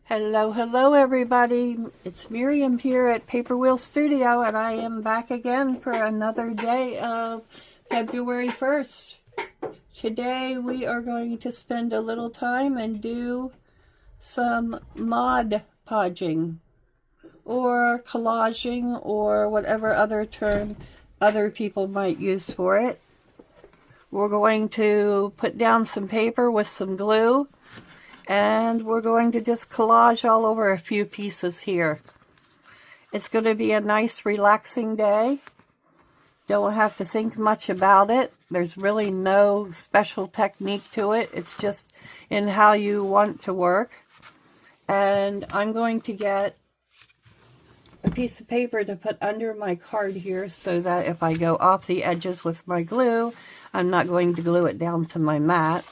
Hello everybody. It's Miriam here at Paperwheelz Studio, and I am back again for another day of February 1st. Today we are going to spend a little time and do some Mod Podging or collaging or whatever other term other people might use for it. We're going to put down some paper with some glue, and we're going to just collage all over a few pieces here. It's going to be a nice relaxing day. Don't have to think much about it. There's really no special technique to it. It's just in how you want to work. And I'm going to get a piece of paper to put under my card here so that if I go off the edges with my glue, I'm not going to glue it down to my mat.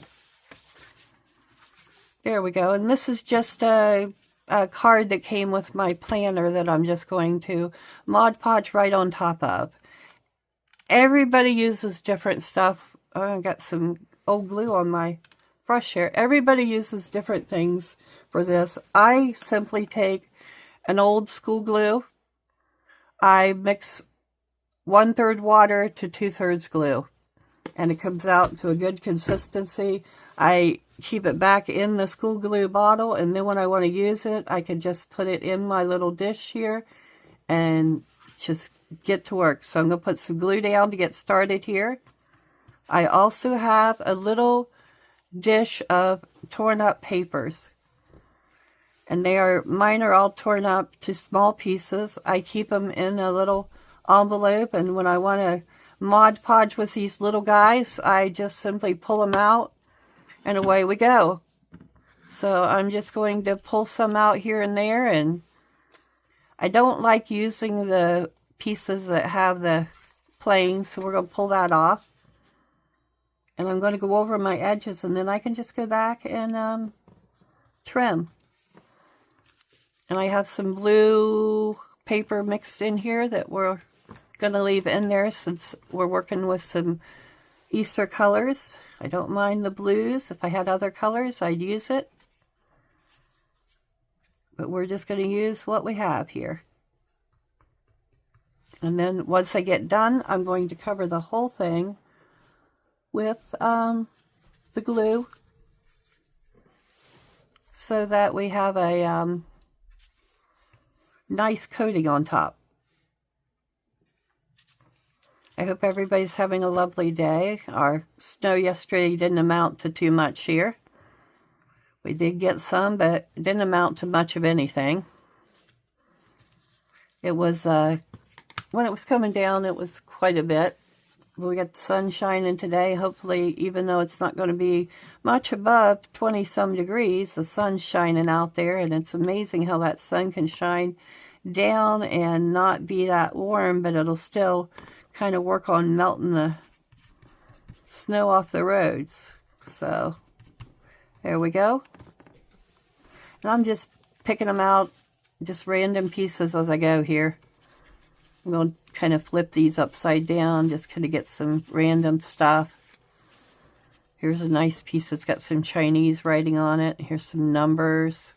There we go. And this is just a card that came with my planner that I'm just going to Mod Podge right on top of. Everybody uses different stuff. Oh, I got some old glue on my brush here. Everybody uses different things for this. I simply take an old school glue. I mix 1/3 water to 2/3 glue, and it comes out to a good consistency. I keep it back in the school glue bottle, and then when I want to use it, I can just put it in my little dish here and just get to work. So I'm going to put some glue down to get started here. I also have a little dish of torn up papers, and mine are all torn up to small pieces. I keep them in a little envelope, and when I want to Mod Podge with these little guys, I just simply pull them out and away we go. So I'm just going to pull some out here and there, and I don't like using the pieces that have the planes, so we're going to pull that off. And I'm going to go over my edges, and then I can just go back and trim. And I have some blue paper mixed in here that we're going to leave in there since we're working with some Easter colors. I don't mind the blues. If I had other colors, I'd use it. But we're just going to use what we have here. And then once I get done, I'm going to cover the whole thing with the glue so that we have a nice coating on top. I hope everybody's having a lovely day. Our snow yesterday didn't amount to too much here. We did get some, but it didn't amount to much of anything. It was, when it was coming down, it was quite a bit. We got the sun shining today. Hopefully, even though it's not going to be much above 20-some degrees, the sun's shining out there, and it's amazing how that sun can shine down and not be that warm, but it'll still kind of work on melting the snow off the roads. So there we go. And I'm just picking them out, just random pieces as I go here. I'm going to kind of flip these upside down, just kind of get some random stuff. Here's a nice piece that's got some Chinese writing on it. Here's some numbers.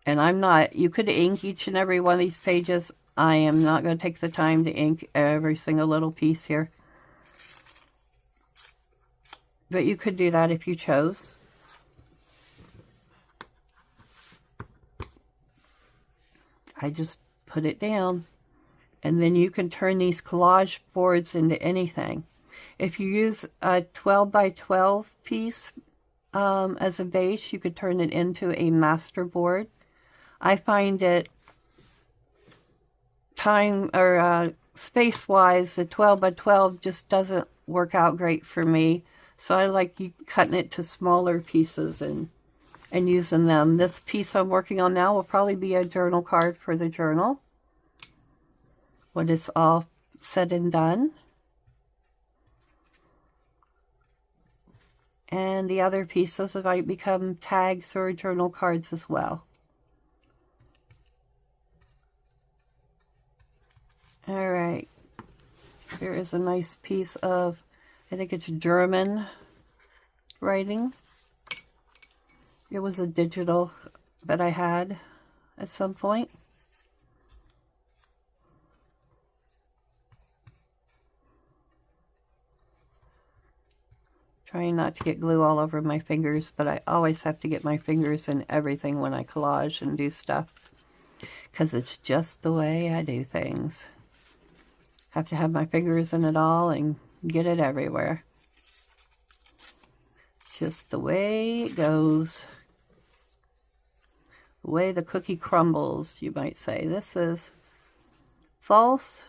And you could ink each and every one of these pages. I am not going to take the time to ink every single little piece here. But you could do that if you chose. I just put it down. And then you can turn these collage boards into anything. If you use a 12 by 12 piece as a base, you could turn it into a masterboard. I find it space-wise, the 12 by 12 just doesn't work out great for me. So I like cutting it to smaller pieces and using them. This piece I'm working on now will probably be a journal card for the journal when it's all said and done. And the other pieces might become tags or journal cards as well. All right, here is a nice piece of, I think it's German writing. It was a digital that I had at some point. Trying not to get glue all over my fingers, but I always have to get my fingers in everything when I collage and do stuff, because it's just the way I do things. Have to have my fingers in it all and get it everywhere. Just the way it goes. The way the cookie crumbles, you might say. This is false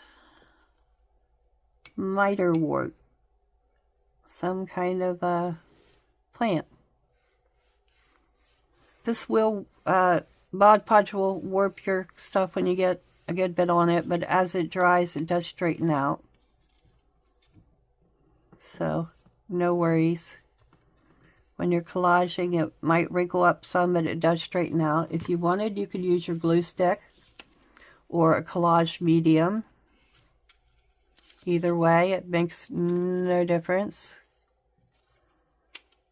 miterwort. Some kind of plant. This will, Mod Podge will warp your stuff when you get a good bit on it, but as it dries, it does straighten out. So, no worries. When you're collaging, it might wrinkle up some, but it does straighten out. If you wanted, you could use your glue stick or a collage medium. Either way, it makes no difference.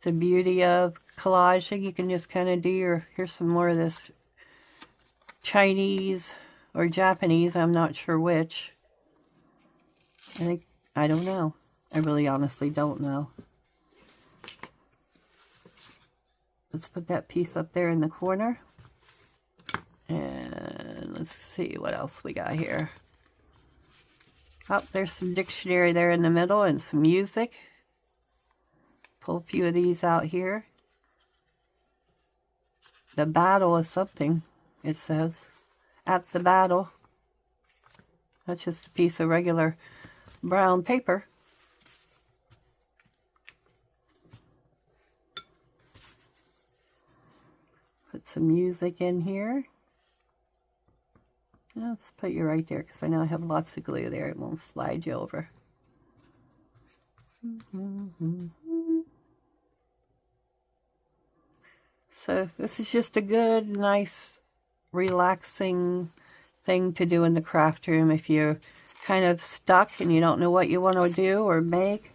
The beauty of collaging, you can just kind of do your, here's some more of this Chinese or Japanese, I'm not sure which. I don't know. I really honestly don't know. Let's put that piece up there in the corner. And let's see what else we got here. Oh, there's some dictionary there in the middle and some music. Pull a few of these out here. The battle is something, it says. At the battle. That's just a piece of regular brown paper. Put some music in here. Let's put you right there because I know I have lots of glue there. It won't slide you over. So this is just a good, nice, relaxing thing to do in the craft room if you're kind of stuck and you don't know what you want to do or make.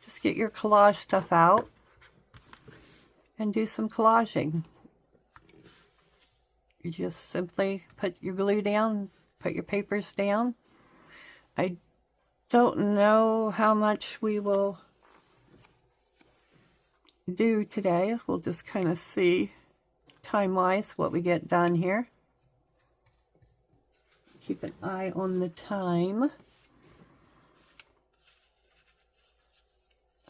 Just get your collage stuff out and do some collaging. You just simply put your glue down, put your papers down. I don't know how much we will do today. We'll just kind of see time-wise what we get done here. Keep an eye on the time.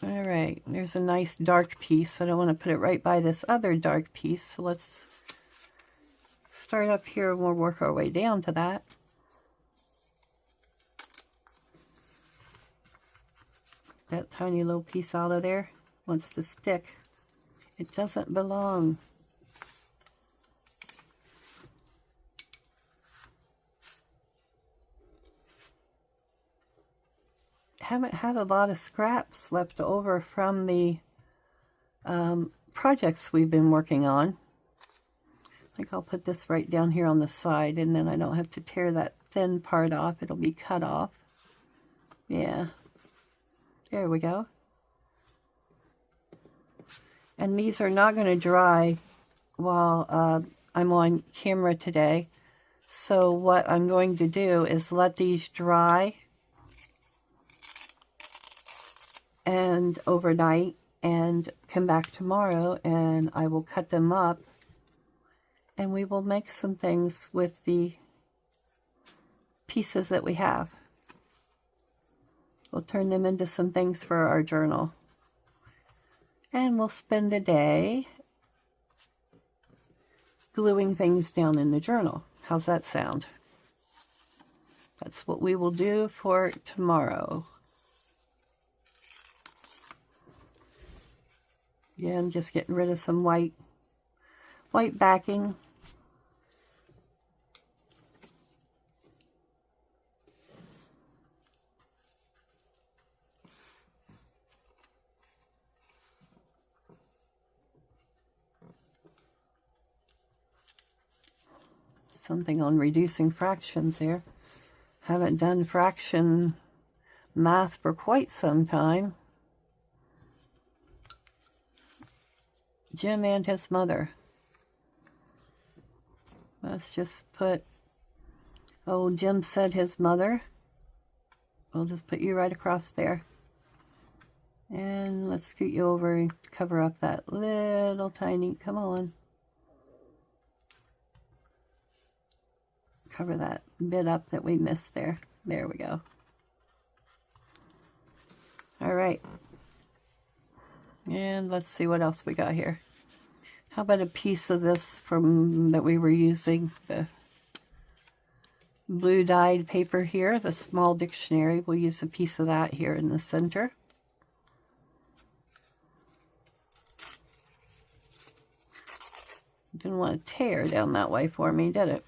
All right, there's a nice dark piece. I don't want to put it right by this other dark piece, so let's start up here and we'll work our way down to that. That tiny little piece out of there wants to stick. It doesn't belong. Haven't had a lot of scraps left over from the projects we've been working on. I think I'll put this right down here on the side and then I don't have to tear that thin part off. It'll be cut off. Yeah. There we go. And these are not going to dry while I'm on camera today. So what I'm going to do is let these dry and overnight and come back tomorrow and I will cut them up and we will make some things with the pieces that we have. We'll turn them into some things for our journal. And we'll spend a day gluing things down in the journal. How's that sound? That's what we will do for tomorrow. Again, just getting rid of some white backing. Something on reducing fractions there. Haven't done fraction math for quite some time. Jim and his mother. let's just put, oh, Jim said his mother. We'll just put you right across there. And let's scoot you over and cover up that little tiny, come on. Cover that bit up that we missed there. There we go. All right. And let's see what else we got here. How about a piece of this from that we were using, the blue dyed paper here, the small dictionary. We'll use a piece of that here in the center. Didn't want to tear down that way for me, did it?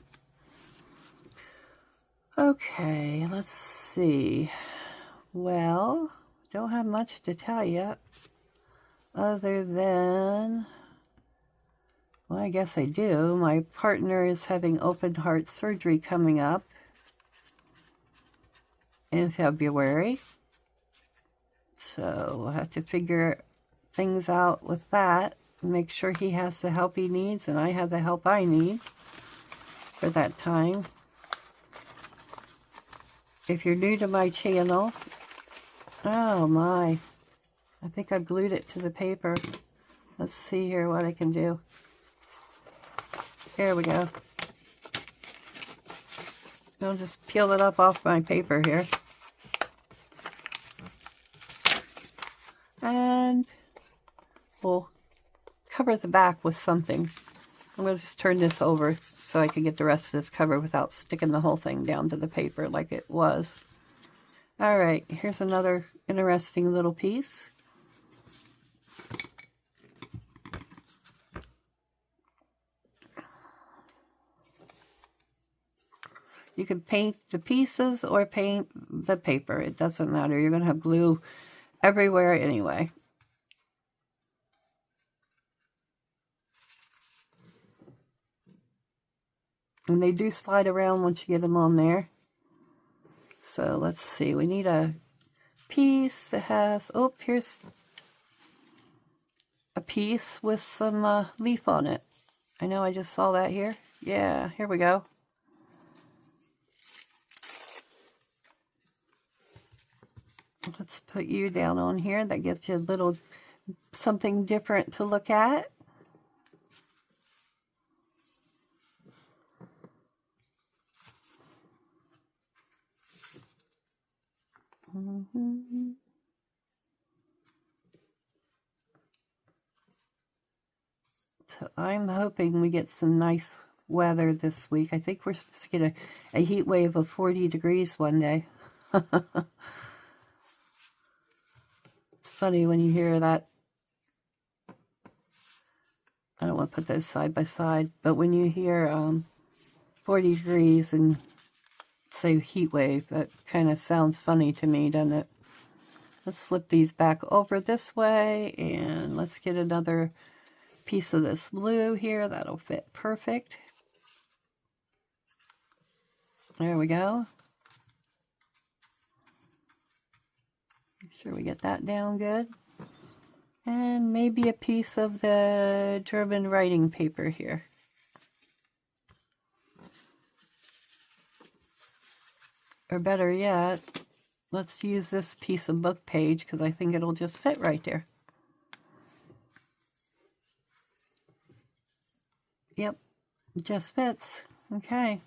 Okay, let's see. Well, don't have much to tell you other than, well, I guess I do. My partner is having open heart surgery coming up in February. So we'll have to figure things out with that. Make sure he has the help he needs and I have the help I need for that time. If you're new to my channel, oh my, I think I glued it to the paper. Let's see here what I can do. There we go. I'll just peel it up off my paper here. And we'll cover the back with something. I'm going to just turn this over so I can get the rest of this covered without sticking the whole thing down to the paper like it was. Alright, here's another interesting little piece. You can paint the pieces or paint the paper. It doesn't matter. You're going to have glue everywhere anyway. And they do slide around once you get them on there. So let's see. We need a piece that has, oh, here's a piece with some leaf on it. I know I just saw that here. Yeah, here we go. Let's put you down on here. That gives you a little something different to look at. So I'm hoping we get some nice weather this week. I think we're supposed to get a heat wave of 40 degrees one day. It's funny when you hear that. I don't want to put those side by side, but when you hear 40 degrees and say heat wave, that kind of sounds funny to me, doesn't it? Let's flip these back over this way, and let's get another piece of this blue here. That'll fit perfect. There we go. Make sure we get that down good. And maybe a piece of the German writing paper here. Or better yet, let's use this piece of book page because I think it'll just fit right there. Yep, it just fits. Okay.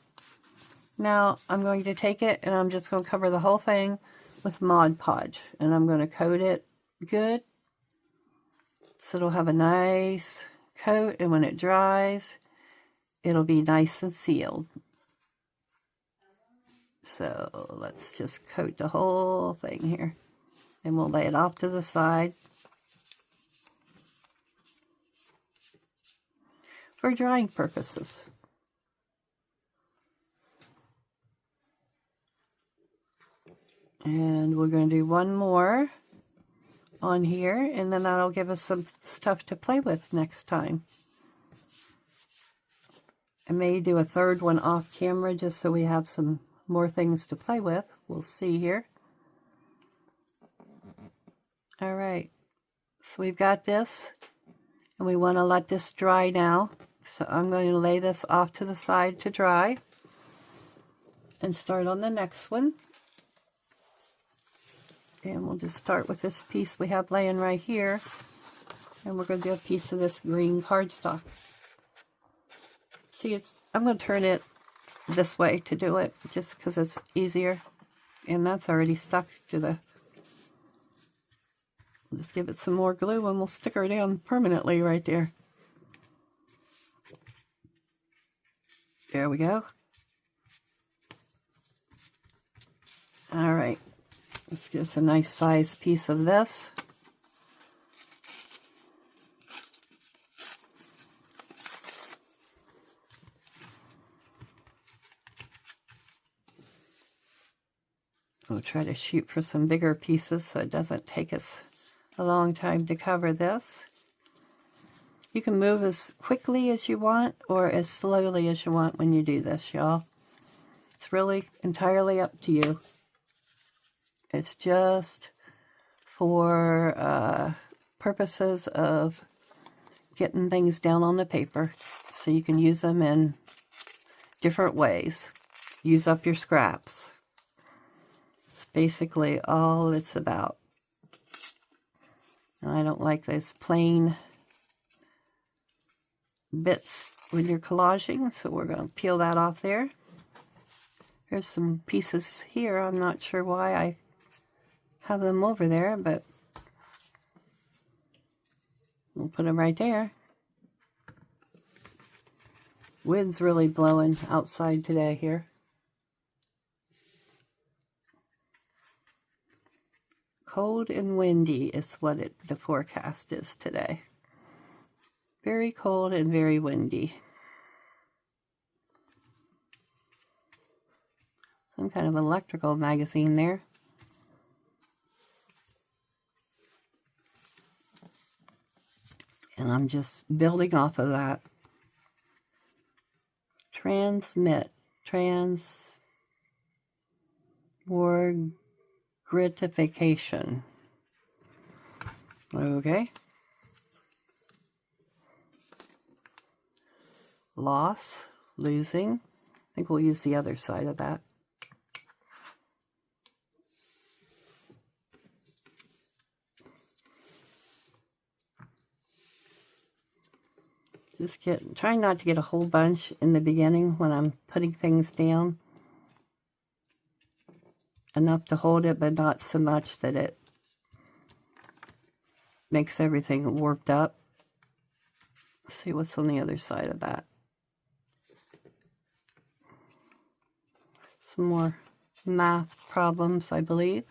Now I'm going to take it and I'm just going to cover the whole thing with Mod Podge. And I'm going to coat it good. So it'll have a nice coat, and when it dries, it'll be nice and sealed. So let's just coat the whole thing here, and we'll lay it off to the side for drying purposes. And we're going to do one more on here, and then that'll give us some stuff to play with next time. I may do a third one off camera just so we have some more things to play with. We'll see here. All right, so we've got this, and we want to let this dry now So I'm going to lay this off to the side to dry and start on the next one. And we'll just start with this piece we have laying right here. And we're going to do a piece of this green cardstock. See, I'm going to turn it this way to do it, just because it's easier. And that's already stuck to the... We'll just give it some more glue and we'll stick her down permanently right there. There we go. Alright, let's get us a nice sized piece of this. We'll try to shoot for some bigger pieces so it doesn't take us a long time to cover this. You can move as quickly as you want or as slowly as you want when you do this, y'all. It's really entirely up to you. It's just for purposes of getting things down on the paper so you can use them in different ways. Use up your scraps. It's basically all it's about. And I don't like those plain bits when you're collaging, so we're going to peel that off there. There's some pieces here. I'm not sure why I have them over there, but we'll put them right there. Wind's really blowing outside today here. Cold and windy is what the forecast is today. Very cold and very windy. Some kind of electrical magazine there. And I'm just building off of that. Gratification. Okay. Loss, losing. I think we'll use the other side of that. Just trying not to get a whole bunch in the beginning when I'm putting things down. Enough to hold it, but not so much that it makes everything warped up. Let's see what's on the other side of that. Some more math problems, I believe.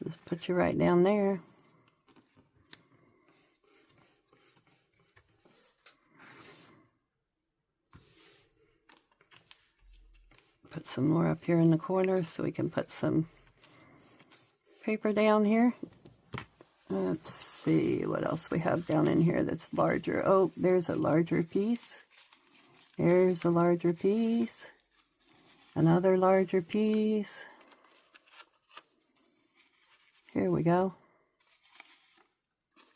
Just put you right down there. Put some more up here in the corner so we can put some paper down here. Let's see what else we have down in here that's larger. Oh, there's a larger piece. There's a larger piece. Another larger piece. Here we go.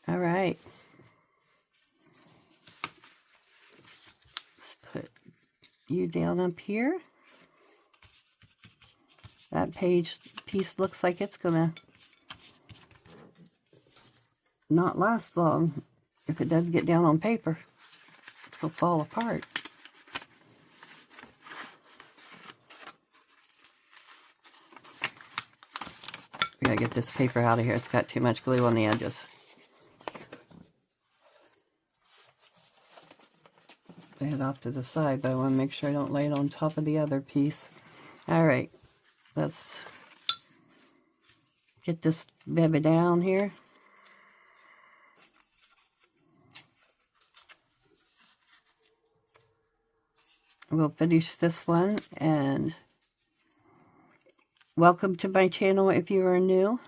All right. Let's put you down up here. That piece looks like it's gonna not last long if it doesn't get down on paper. It'll fall apart. We gotta get this paper out of here. It's got too much glue on the edges. Lay it off to the side, but I want to make sure I don't lay it on top of the other piece. All right. Let's get this baby down here. We'll finish this one, and welcome to my channel if you are new.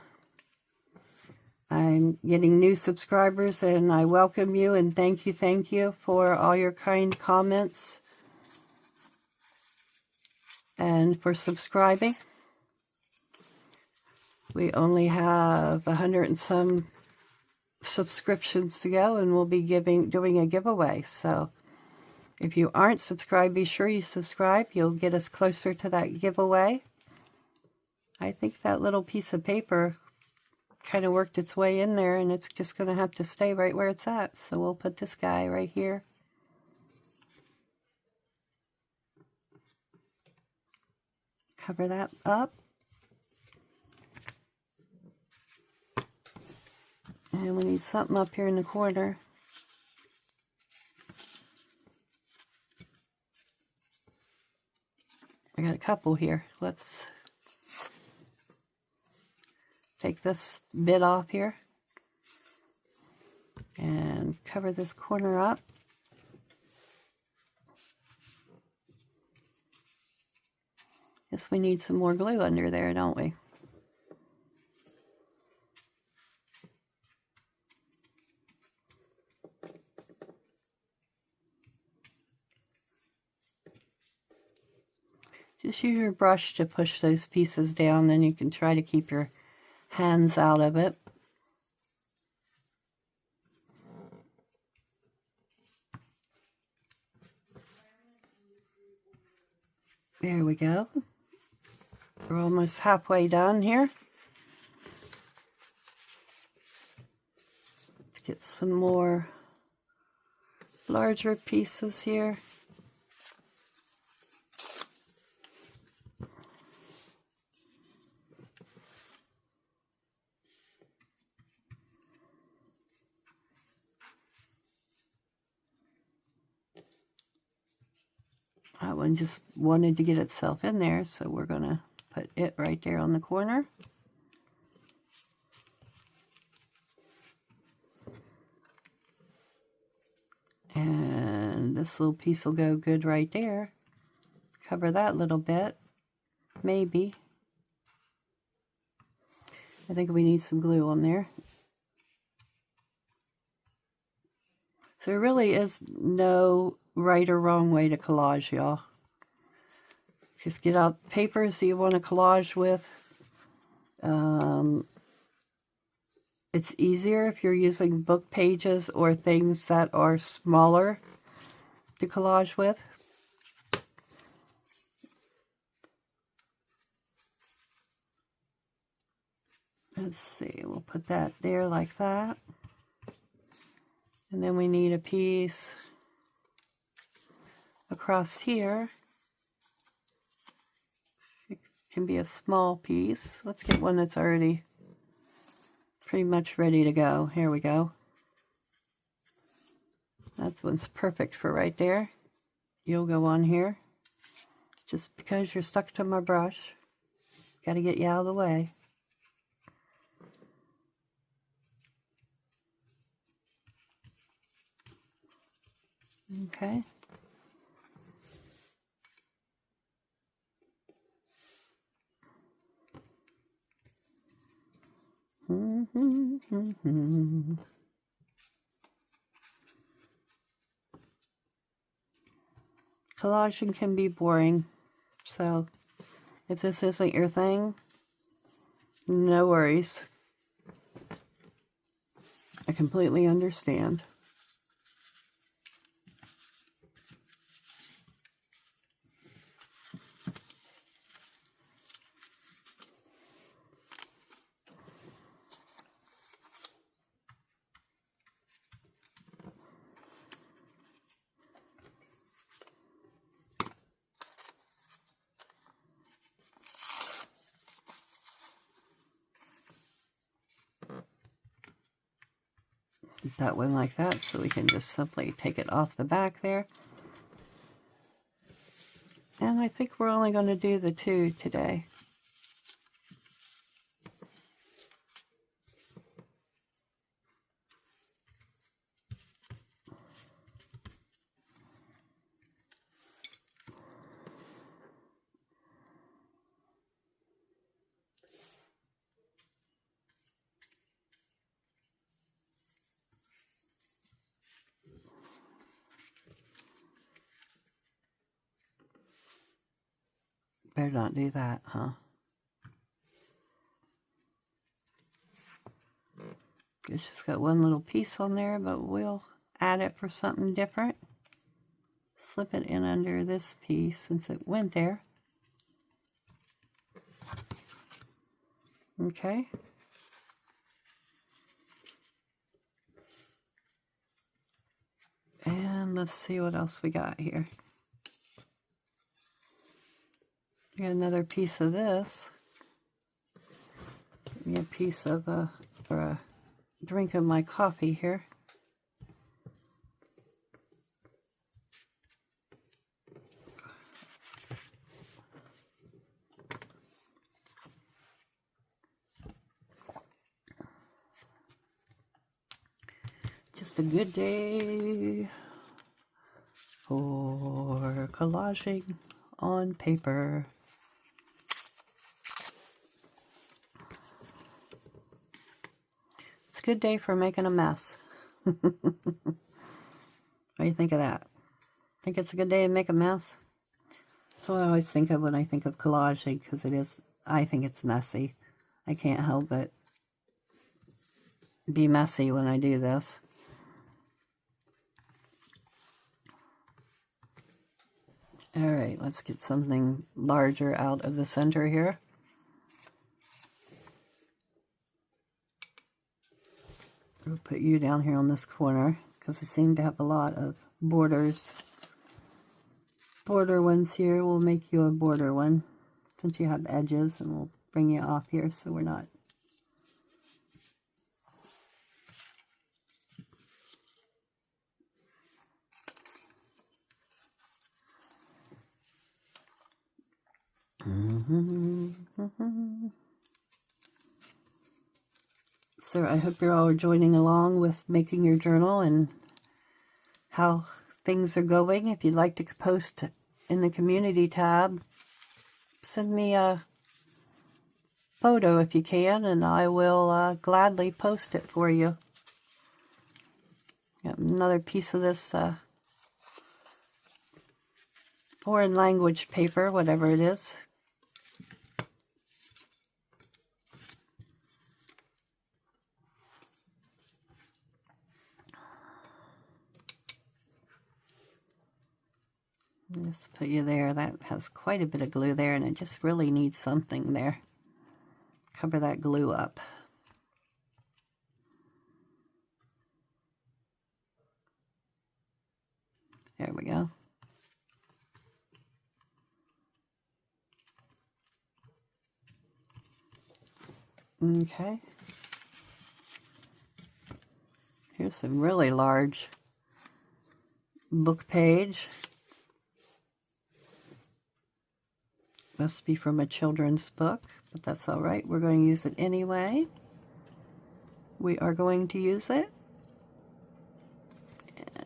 I'm getting new subscribers and I welcome you and thank you for all your kind comments and for subscribing. We only have 100 and some subscriptions to go, and we'll be doing a giveaway. So if you aren't subscribed, be sure you subscribe. You'll get us closer to that giveaway. I think that little piece of paper kind of worked its way in there, and it's just going to have to stay right where it's at. So we'll put this guy right here. Cover that up. And we need something up here in the corner. I got a couple here. Let's take this bit off here and cover this corner up. Guess we need some more glue under there, don't we? Just use your brush to push those pieces down, then you can try to keep your hands out of it. There we go. We're almost halfway done here. Let's get some more larger pieces here. That one just wanted to get itself in there, so we're going to put it right there on the corner. And this little piece will go good right there. Cover that little bit, maybe. I think we need some glue on there. So there really is no right or wrong way to collage, y'all. Just get out papers that you want to collage with. It's easier if you're using book pages or things that are smaller to collage with. Let's see, we'll put that there like that. And then we need a piece across here. It can be a small piece. Let's get one that's already pretty much ready to go. Here we go. That one's perfect for right there. You'll go on here. Just because you're stuck to my brush, got to get you out of the way. Okay. Collaging can be boring, so if this isn't your thing, no worries. I completely understand. That one like that, so we can just simply take it off the back there. And I think we're only going to do the two today. Better not do that, huh? It's just got one little piece on there, but we'll add it for something different. Slip it in under this piece since it went there. Okay. And let's see what else we got here. Got another piece of this. Give me a piece of for a drink of my coffee here. Just a good day for collaging on paper. It's a good day for making a mess. What do you think of that? Think it's a good day to make a mess? That's what I always think of when I think of collaging, because it is, I think it's messy. I can't help but be messy when I do this. All right, let's get something larger out of the center here. We'll put you down here on this corner because I seem to have a lot of borders. Border ones here, we'll make you a border one since you have edges, and we'll bring you off here so we're not. So I hope you're all joining along with making your journal and how things are going. If you'd like to post in the community tab, send me a photo if you can, and I will gladly post it for you. Got another piece of this foreign language paper, whatever it is. Just put you there. That has quite a bit of glue there, and it just really needs something there. Cover that glue up. There we go. Okay. Here's a really large book page. Must be from a children's book, but that's all right. We're going to use it anyway. We are going to use it.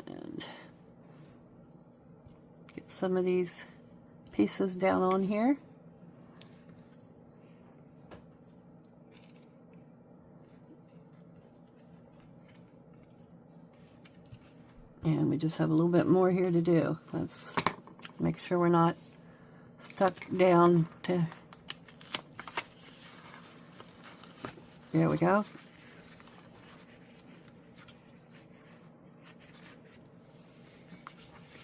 And get some of these pieces down on here. And we just have a little bit more here to do. Let's make sure we're not stuck down to, there we go.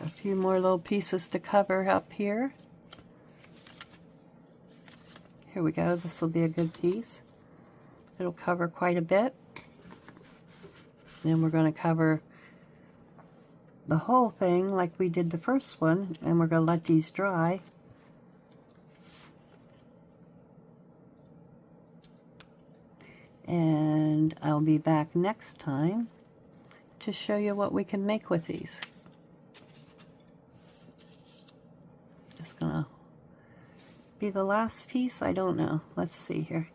A few more little pieces to cover up here. Here we go, this will be a good piece. It'll cover quite a bit. Then we're going to cover the whole thing like we did the first one, and we're going to let these dry. And I'll be back next time to show you what we can make with these. Just gonna be the last piece, I don't know. Let's see here.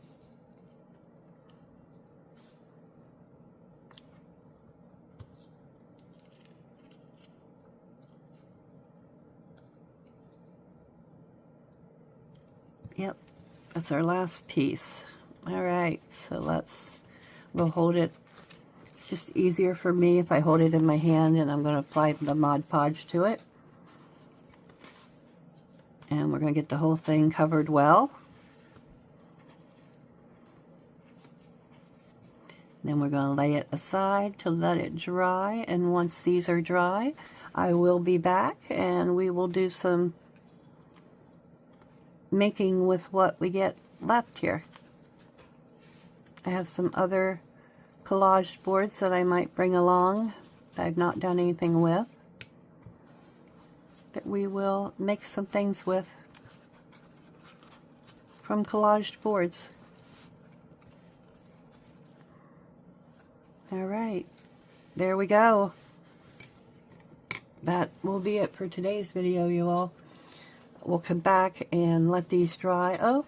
Yep, that's our last piece. All right, so we'll hold it. It's just easier for me if I hold it in my hand, and I'm going to apply the Mod Podge to it. And we're going to get the whole thing covered well. Then we're going to lay it aside to let it dry, and once these are dry, I will be back and we will do some making with what we get left here. I have some other collage boards that I might bring along that I've not done anything with, that we will make some things with from collaged boards. Alright, there we go. That will be it for today's video, you all. We'll come back and let these dry. Oh,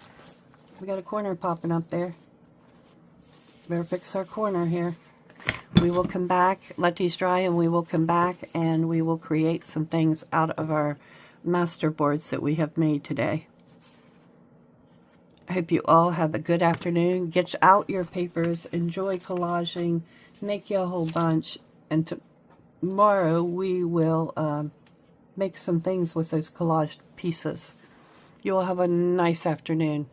we got a corner popping up there. Better fix our corner here. We will come back, let these dry, and we will come back and we will create some things out of our masterboards that we have made today. I hope you all have a good afternoon. Get out your papers, enjoy collaging, make you a whole bunch, and tomorrow we will make some things with those collaged pieces. You all have a nice afternoon.